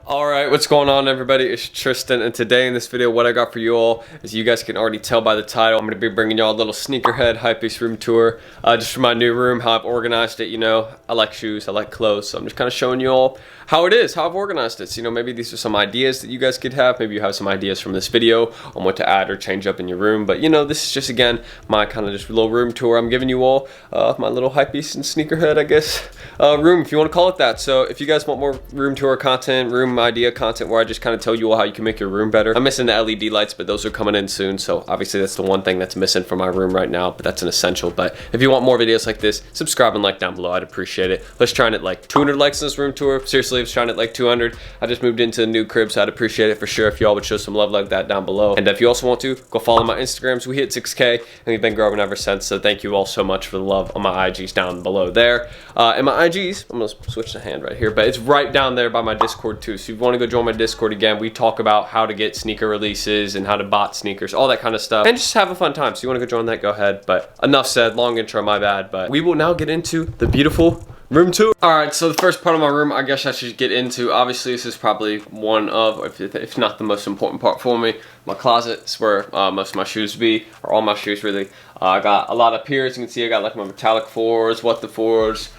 Alright, what's going on everybody? It's Tristan, and today in this video what I got for you all is, you guys can already tell by the title, I'm going to be bringing y'all a little SNEAKERHEAD HYPEBEAST room tour just for my new room, how I've organized it. You know, I like shoes, I like clothes, so I'm just kind of showing you all how it is, how I've organized it. So, you know, maybe these are some ideas that you guys could have, maybe you have some ideas from this video on what to add or change up in your room, but you know, this is just again my kind of just little room tour I'm giving you all, my little HYPEBEAST and SNEAKERHEAD, I guess, room, if you want to call it that. So if you guys want more room tour content, room idea content where I just kind of tell you all how you can make your room better. I'm missing the LED lights, but those are coming in soon, so obviously that's the one thing that's missing from my room right now, but that's an essential. But if you want more videos like this, subscribe and like down below, I'd appreciate it. Let's try and hit like 200 likes in this room tour. Seriously, let's try and hit like 200. I just moved into a new crib, so I'd appreciate it for sure if y'all would show some love like that down below. And if you also want to, go follow my Instagrams. We hit 6K and we've been growing ever since, so thank you all so much for the love on my IGs down below there. And my IGs, I'm gonna switch the hand right here, but it's right down there by my Discord too, so if you want to go join my Discord, again, we talk about how to get sneaker releases and how to bot sneakers, all that kind of stuff, and just have a fun time. So you want to go join that, go ahead. But enough said, long intro, my bad. But we will now get into the beautiful room tour. Alright, so the first part of my room, I guess I should get into, obviously this is probably one of, if not the most important part for me, my closet. It's where most of my shoes be, or all my shoes really. I got a lot up here, as you can see. I got like my metallic 4s, What the 4s,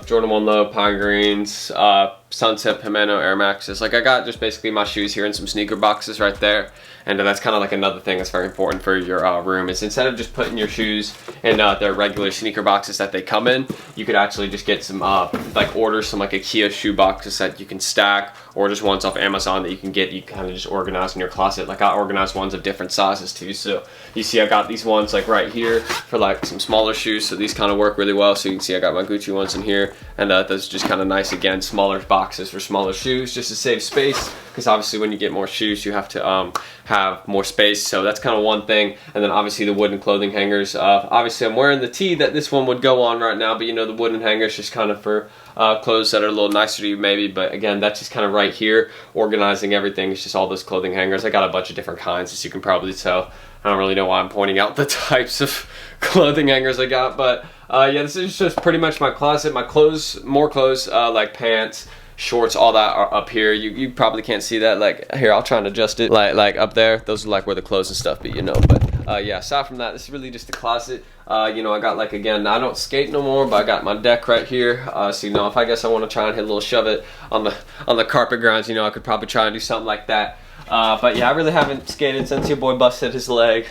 Jordan 1 Low, Pine Greens, Sunset Pimento Air Maxes. Like, I got just basically my shoes here in some sneaker boxes right there. And that's kind of like another thing that's very important for your room, is instead of just putting your shoes in their regular sneaker boxes that they come in, you could actually just get some like order some like IKEA shoe boxes that you can stack, or just ones off Amazon that you can get, you kind of just organize in your closet. Like, I organize ones of different sizes too, so you see I got these ones like right here for like some smaller shoes, so these kind of work really well. So you can see I got my Gucci ones in here, and those are just kind of nice, again, smaller boxes for smaller shoes, just to save space, because obviously when you get more shoes you have to have more space. So that's kind of one thing. And then obviously the wooden clothing hangers, obviously I'm wearing the tee that this one would go on right now, but you know, the wooden hangers just kind of for clothes that are a little nicer to you maybe. But again, that's just kind of right here, organizing everything. It's just all those clothing hangers. I got a bunch of different kinds, as you can probably tell. I don't really know why I'm pointing out the types of clothing hangers I got, but yeah, this is just pretty much my closet. My clothes, more clothes, like pants, shorts, all that are up here. You probably can't see that. Like, here, I'll try and adjust it. Like up there, those are like where the clothes and stuff be, you know. But yeah, aside from that, this is really just the closet. You know, I got, like, again, I don't skate no more, but I got my deck right here. So you know, if I guess I want to try and hit a little shove it on the carpet grounds, you know, I could probably try and do something like that. But yeah, I really haven't skated since your boy busted his leg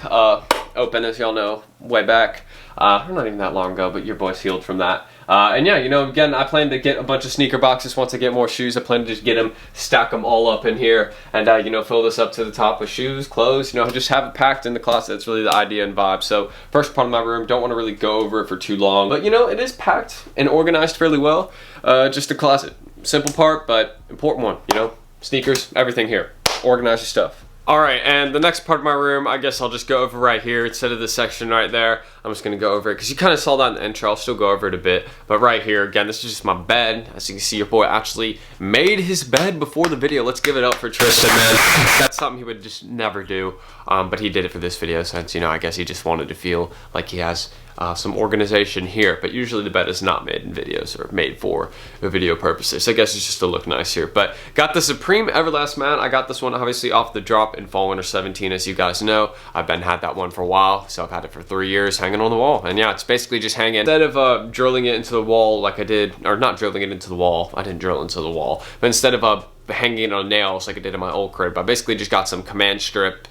open, as y'all know, way back. Not even that long ago, but your boy's healed from that. And yeah, you know, again, I plan to get a bunch of sneaker boxes once I get more shoes. I plan to just get them, stack them all up in here, and you know, fill this up to the top with shoes, clothes, you know, just have it packed in the closet. That's really the idea and vibe. So first part of my room, don't want to really go over it for too long, but you know, it is packed and organized fairly well. Just a closet, simple part, but important one, you know, sneakers, everything here, organize your stuff. Alright, and the next part of my room, I guess I'll just go over right here instead of this section right there. I'm just going to go over it, because you kind of saw that in the intro. I'll still go over it a bit. But right here, again, this is just my bed. As you can see, your boy actually made his bed before the video. Let's give it up for Tristan, man. That's something he would just never do. But he did it for this video, since, you know, I guess he just wanted to feel like he has some organization here. But usually the bed is not made in videos, or made for video purposes. I guess it's just to look nice here. But got the Supreme Everlast, man. I got this one obviously off the drop in fall winter 17, as you guys know. I've had that one for a while, so I've had it for 3 years, hanging on the wall. And yeah, it's basically just hanging. Instead of drilling it into the wall like I did, or not drilling it into the wall, I didn't drill into the wall, but instead of hanging it on nails like I did in my old crib, I basically just got some command strip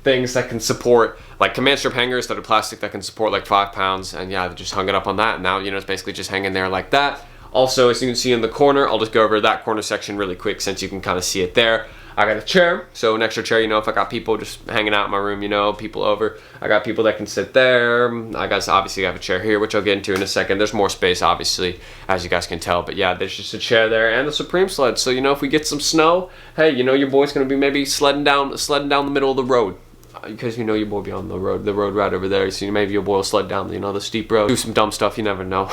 things that can support, like command strip hangers that are plastic that can support like 5 pounds, and yeah, I just hung it up on that, and now, you know, it's basically just hanging there like that. Also, as you can see in the corner, I'll just go over that corner section really quick since you can kind of see it there. I got a chair, so an extra chair, you know, if I got people just hanging out in my room, you know, people over, I got people that can sit there. I guys obviously have a chair here, which I'll get into in a second. There's more space, obviously, as you guys can tell, but yeah, there's just a chair there and the Supreme sled. So, you know, if we get some snow, hey, you know, your boy's gonna be maybe sledding down the middle of the road, because you know your boy be on the road right over there, so maybe your boy will sled down, you know, the steep road, do some dumb stuff, you never know.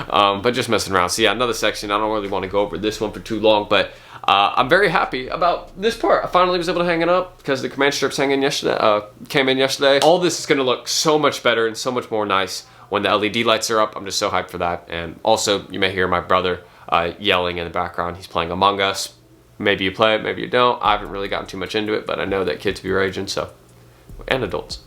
But just messing around. So yeah, another section. I don't really want to go over this one for too long, but I'm very happy about this part. I finally was able to hang it up, because the command strips came in yesterday. All this is going to look so much better and so much more nice when the LED lights are up. I'm just so hyped for that. And also, you may hear my brother yelling in the background. He's playing Among Us. Maybe you play it, maybe you don't. I haven't really gotten too much into it, but I know that kids be raging, so, and adults.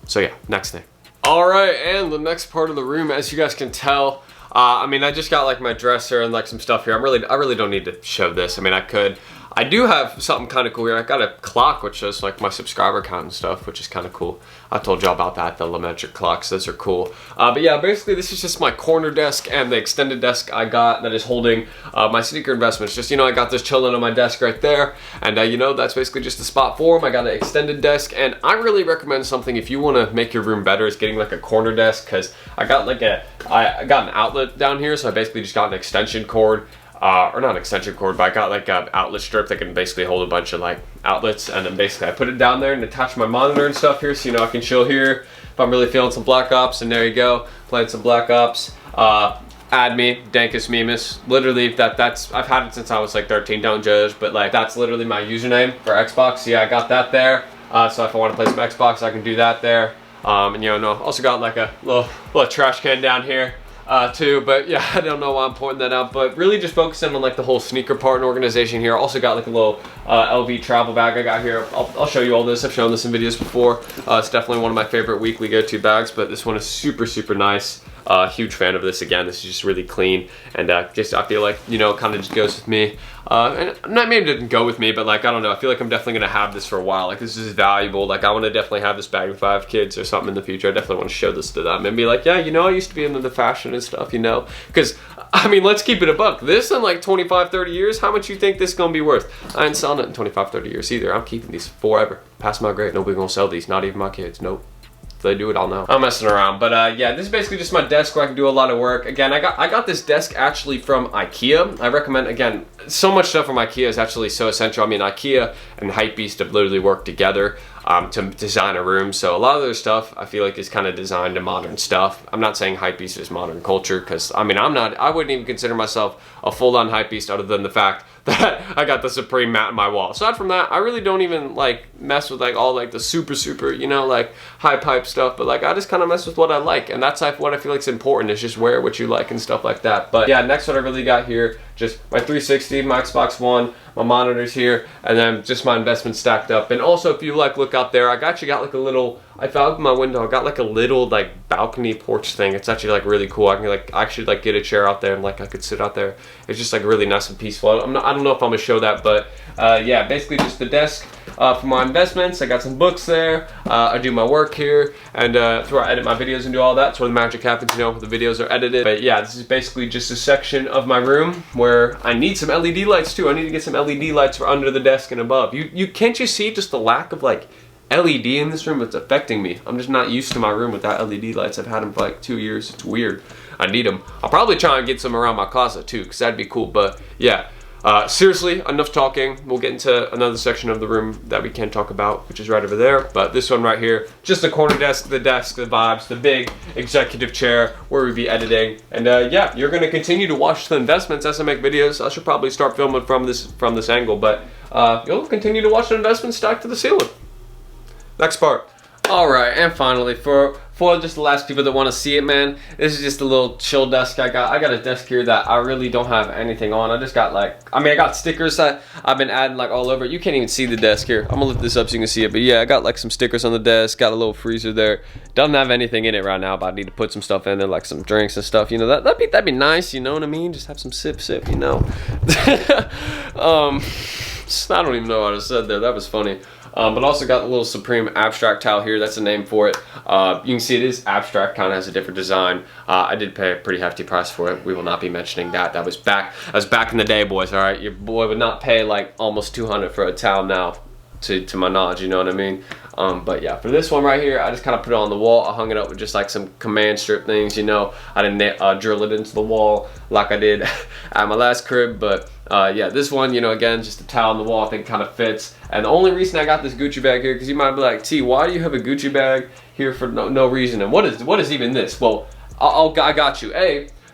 So yeah, next thing. All right, and the next part of the room, as you guys can tell, I mean, I just got like my dresser and like some stuff here. I really don't need to show this. I mean, I could. I do have something kind of cool here. I got a clock which shows like my subscriber count and stuff, which is kind of cool. I told y'all about that, the LaMetric clocks. Those are cool. But yeah, basically this is just my corner desk and the extended desk I got that is holding my sneaker investments. Just, you know, I got this chilling on my desk right there. And you know, that's basically just the spot for them. I got an extended desk, and I really recommend something if you want to make your room better is getting like a corner desk, because I got like I got an outlet down here, so I basically just got an extension cord. Or not an extension cord, but I got like an outlet strip that can basically hold a bunch of like outlets, and then basically I put it down there and attach my monitor and stuff here, so you know I can chill here if I'm really feeling some Black Ops. And there you go, playing some Black Ops. Add me, Dankus Memus. Literally, that's I've had it since I was like 13. Don't judge, but like that's literally my username for Xbox. So yeah, I got that there. So if I want to play some Xbox, I can do that there. And you know, also got like a little trash can down here. Too, but yeah, I don't know why I'm pointing that out, but really just focusing on like the whole sneaker part and organization here. Also got like a little LV travel bag I got here. I'll show you all this. I've shown this in videos before. It's definitely one of my favorite weekly go-to bags, but this one is super nice. Huge fan of this. Again, this is just really clean, and just I feel like, you know, it kind of just goes with me. And not maybe it didn't go with me, but like I don't know, I feel like I'm definitely gonna have this for a while. Like this is valuable. Like I want to definitely have this bag if I have kids or something in the future. I definitely want to show this to them and be like, yeah, you know, I used to be into the fashion and stuff, you know, because I mean, let's keep it a buck. This in like 25-30 years, how much you think this is gonna be worth? I ain't selling it in 25-30 years either. I'm keeping these forever. Past my grade, nobody gonna sell these, not even my kids. Nope. If they do it, I'll know. I'm messing around, but yeah, this is basically just my desk where I can do a lot of work. Again, I got this desk actually from IKEA. I recommend, again, so much stuff from IKEA is actually so essential. I mean, IKEA and HYPEBEAST have literally worked together to design a room. So a lot of their stuff I feel like is kind of designed to modern stuff. I'm not saying HYPEBEAST is modern culture, because I mean, I wouldn't even consider myself a full-on HYPEBEAST other than the fact that I got the Supreme mat on my wall. Aside from that, I really don't even like mess with like all like the super, you know, like hype stuff, but like I just kind of mess with what I like, and that's like what I feel like is important, is just wear what you like and stuff like that. But yeah, next what I really got here, just my 360, my Xbox One, my monitors here, and then just my investments stacked up. And also, if you like look out there, I actually got like a little, I found my window, I got like a little like balcony porch thing. It's actually like really cool. I can like actually like get a chair out there and like I could sit out there. It's just like really nice and peaceful. I don't know if I'm gonna show that, but yeah, basically just the desk for my investments. I got some books there. I do my work here, and that's where I edit my videos and do all that. That's where the magic happens, you know, the videos are edited. But yeah, this is basically just a section of my room where I need some LED lights too. I need to get some LED lights for under the desk and above. You can't you see just the lack of like LED in this room? It's affecting me. I'm just not used to my room without LED lights. I've had them for like 2 years. It's weird. I need them. I'll probably try and get some around my closet too, because that'd be cool. But yeah, seriously, enough talking. We'll get into another section of the room that we can talk about, which is right over there. But this one right here, just the corner desk, the vibes, the big executive chair where we'd be editing. And yeah, you're gonna continue to watch the investments as I make videos. I should probably start filming from this angle, but you'll continue to watch the investments stacked to the ceiling. Next part. All right, and finally, for just the last people that want to see it, man, this is just a little chill desk I got. I got a desk here that I really don't have anything on. I just got like, I mean, I got stickers that I've been adding like all over. You can't even see the desk here. I'm gonna lift this up so you can see it, but yeah, I got like some stickers on the desk, got a little freezer there. Doesn't have anything in it right now, but I need to put some stuff in there, like some drinks and stuff, you know. That'd be nice, you know what I mean? Just have some sip, you know. I don't even know what I said there. That was funny. But also got a little Supreme abstract towel here. That's the name for it. You can see it is abstract, kind of has a different design. I did pay a pretty hefty price for it. We will not be mentioning that. That was back in the day, boys. All right, your boy would not pay like almost $200 for a towel now, to my knowledge. You know what I mean? But yeah, for this one right here, I just kind of put it on the wall. I hung it up with just like some command strip things, you know. I didn't drill it into the wall like I did at my last crib, but yeah, this one, you know, again, just a towel on the wall, I think kind of fits. And the only reason I got this Gucci bag here, because you might be like, T, why do you have a Gucci bag here for no reason? And what is even this? Well, I got you.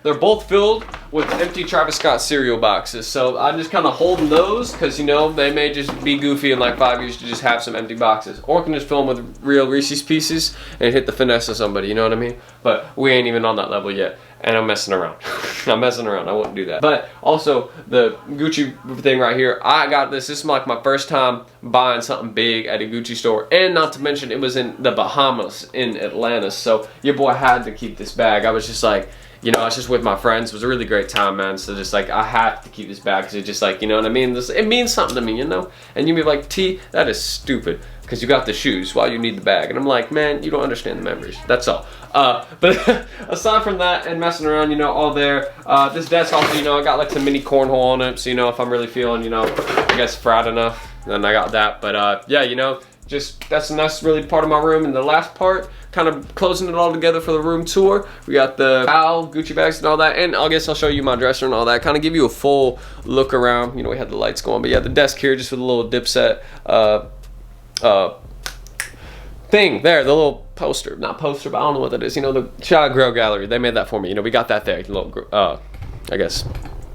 They're both filled with empty Travis Scott cereal boxes. So I'm just kind of holding those because, you know, they may just be goofy in like 5 years to just have some empty boxes. Or I can just fill them with real Reese's Pieces and hit the finesse of somebody, you know what I mean? But we ain't even on that level yet. and I'm messing around. I'm messing around, I wouldn't do that. But also, the Gucci thing right here, I got this. This is like my first time buying something big at a Gucci store. And not to mention, it was in the Bahamas in Atlanta. So your boy had to keep this bag. I was just like, you know, I was just with my friends. It was a really great time, man. So just like, I have to keep this bag because it's just like, you know what I mean? It means something to me, you know? And you be like, T, that is stupid because you got the shoes while you need the bag. And I'm like, man, you don't understand the memories. That's all. But aside from that and messing around, you know, all there. This desk also, you know, I got like some mini cornhole on it. So, you know, if I'm really feeling, you know, I guess fried enough, then I got that. But yeah, you know, just that's really part of my room. And the last part, kind of closing it all together for the room tour. We got the towel, Gucci bags and all that, and I guess I'll show you my dresser and all that, kind of give you a full look around. You know, we had the lights going, but yeah, the desk here just with a little Dipset thing there, the little poster, not poster, but I don't know what that is. You know, the Shot Grow Gallery, they made that for me. You know, we got that there, a little I guess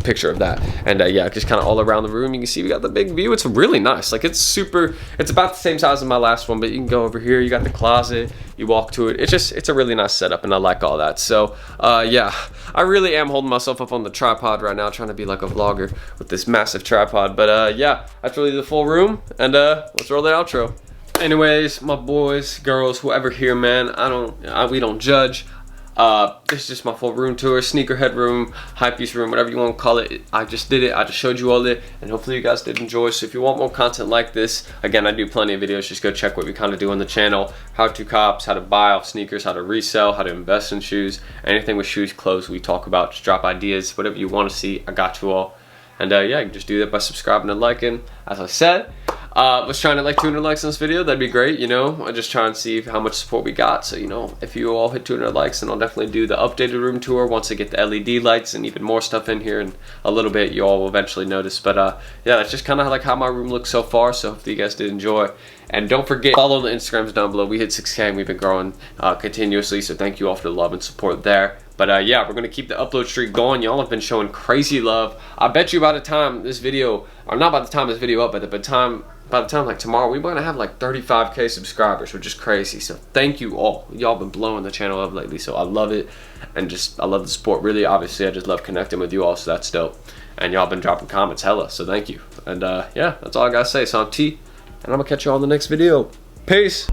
picture of that. And yeah, just kind of all around the room you can see we got the big view. It's really nice. Like, it's about the same size as my last one, but you can go over here, you got the closet, you walk to it. It's a really nice setup, and I like all that. So yeah, I really am holding myself up on the tripod right now, trying to be like a vlogger with this massive tripod. But yeah, that's really the full room, and let's roll the outro. Anyways, my boys, girls, whoever here, man, we don't judge. This is just my full room tour, sneakerhead room, hypebeast room, whatever you want to call it. I just did it. I just showed you all it, and hopefully you guys did enjoy. So if you want more content like this, again, I do plenty of videos. Just go check what we kind of do on the channel. How to cops, how to buy off sneakers, how to resell, how to invest in shoes, anything with shoes, clothes we talk about. Just drop ideas, whatever you want to see, I got you all. And yeah, you can just do that by subscribing and liking. As I said, was trying to like 200 likes on this video. That'd be great, you know. I just try and see how much support we got. So, you know, if you all hit 200 likes, then I'll definitely do the updated room tour once I get the LED lights and even more stuff in here. And a little bit you all will eventually notice. But yeah, that's just kind of like how my room looks so far. So hopefully you guys did enjoy. And don't forget, follow the Instagrams down below. We hit 6K and we've been growing continuously. So thank you all for the love and support there. But yeah, we're gonna keep the upload streak going. Y'all have been showing crazy love. I bet you by the time this video, or not by the time this video up, but by the time like tomorrow, we're gonna have like 35K subscribers, which is crazy. So thank you all. Y'all been blowing the channel up lately, so I love it. And just, I love the support. Really, obviously, I just love connecting with you all, so that's dope. And y'all been dropping comments hella, so thank you. And yeah, that's all I gotta say. So I'm T, and I'm gonna catch you all in the next video. Peace.